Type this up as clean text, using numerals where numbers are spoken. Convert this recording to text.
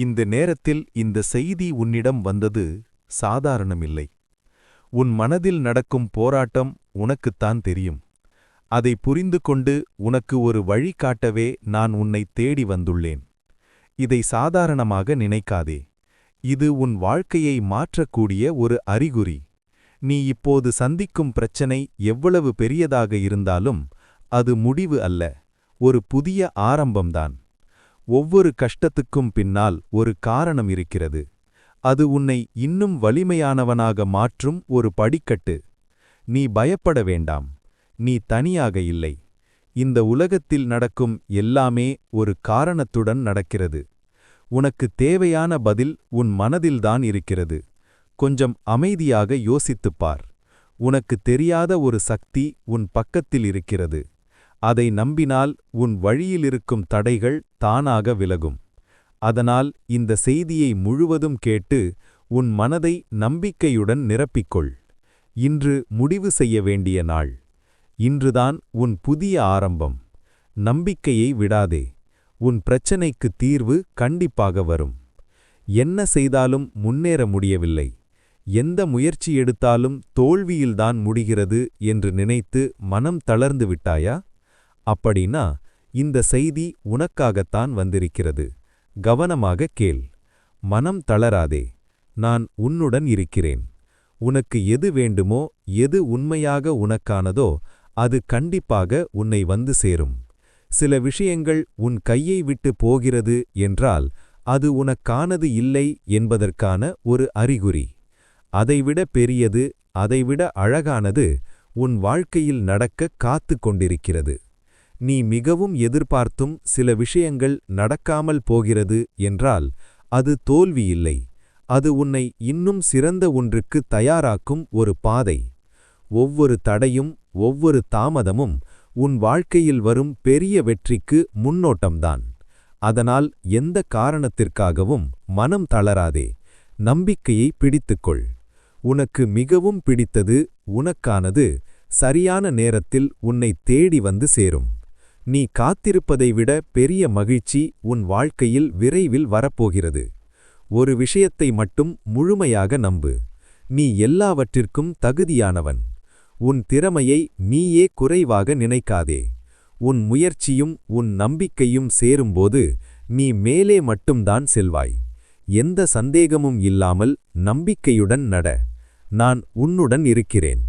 இந்த நேரத்தில் இந்த செய்தி உன்னிடம் வந்தது சாதாரணமில்லை. உன் மனதில் நடக்கும் போராட்டம் உனக்குத்தான் தெரியும். அதை புரிந்து கொண்டு உனக்கு ஒரு வழி காட்டவே நான் உன்னை தேடி வந்துள்ளேன். இதை சாதாரணமாக நினைக்காதே. இது உன் வாழ்க்கையை மாற்றக்கூடிய ஒரு அறிகுறி. நீ இப்போது சந்திக்கும் பிரச்சனை எவ்வளவு பெரியதாக இருந்தாலும் அது முடிவு அல்ல, ஒரு புதிய ஆரம்பம்தான். ஒவ்வொரு கஷ்டத்துக்கும் பின்னால் ஒரு காரணம் இருக்கிறது. அது உன்னை இன்னும் வலிமையானவனாக மாற்றும் ஒரு படிக்கட்டு. நீ பயப்பட வேண்டாம். நீ தனியாக இல்லை. இந்த உலகத்தில் நடக்கும் எல்லாமே ஒரு காரணத்துடன் நடக்கிறது. உனக்கு தேவையான பதில் உன் மனதில்தான் இருக்கிறது. கொஞ்சம் அமைதியாக யோசித்துப் பார். உனக்கு தெரியாத ஒரு சக்தி உன் பக்கத்தில் இருக்கிறது. அதை நம்பினால் உன் வழியிலிருக்கும் தடைகள் தானாக விலகும். அதனால் இந்த செய்தியை முழுவதும் கேட்டு உன் மனதை நம்பிக்கையுடன் நிரப்பிக்கொள். இன்று முடிவு செய்ய வேண்டிய நாள். இன்றுதான் உன் புதிய ஆரம்பம். நம்பிக்கையை விடாதே. உன் பிரச்சனைக்கு தீர்வு கண்டிப்பாக வரும். என்ன செய்தாலும் முன்னேற முடியவில்லை, எந்த முயற்சி எடுத்தாலும் தோல்வியில்தான் முடிகிறது என்று நினைத்து மனம் தளர்ந்து விட்டாயா? அப்படின்னா இந்த செய்தி உனக்காகத்தான் வந்திருக்கிறது. கவனமாக கேள். மனம் தளராதே. நான் உன்னுடன் இருக்கிறேன். உனக்கு எது வேண்டுமோ, எது உண்மையாக உனக்கானதோ அது கண்டிப்பாக உன்னை வந்து சேரும். சில விஷயங்கள் உன் கையை விட்டு போகிறது என்றால் அது உனக்கானது இல்லை என்பதற்கான ஒரு அறிகுறி. அதைவிட பெரியது, அதைவிட அழகானது உன் வாழ்க்கையில் நடக்க காத்து கொண்டிருக்கிறது. நீ மிகவும் எதிர்பார்த்தும் சில விஷயங்கள் நடக்காமல் போகிறது என்றால் அது தோல்வி இல்லை, அது உன்னை இன்னும் சிறந்த ஒன்றுக்கு தயாராக்கும் ஒரு பாதை. ஒவ்வொரு தடையும் ஒவ்வொரு தாமதமும் உன் வாழ்க்கையில் வரும் பெரிய வெற்றிக்கு முன்னோட்டம்தான். அதனால் எந்த காரணத்திற்காகவும் மனம் தளராதே. நம்பிக்கையை பிடித்துக்கொள். உனக்கு மிகவும் பிடித்தது, உனக்கானது சரியான நேரத்தில் உன்னை தேடி வந்து சேரும். நீ காத்திருப்பதை விட பெரிய மகிழ்ச்சி உன் வாழ்க்கையில் விரைவில் வரப்போகிறது. ஒரு விஷயத்தை மட்டும் முழுமையாக நம்பு. நீ எல்லாவற்றிற்கும் தகுதியானவன். உன் திறமையை நீயே குறைவாக நினைக்காதே. உன் முயற்சியும் உன் நம்பிக்கையும் சேரும்போது நீ மேலே மட்டும்தான் செல்வாய். எந்த சந்தேகமும் இல்லாமல் நம்பிக்கையுடன் நட. நான் உன்னுடன் இருக்கிறேன்.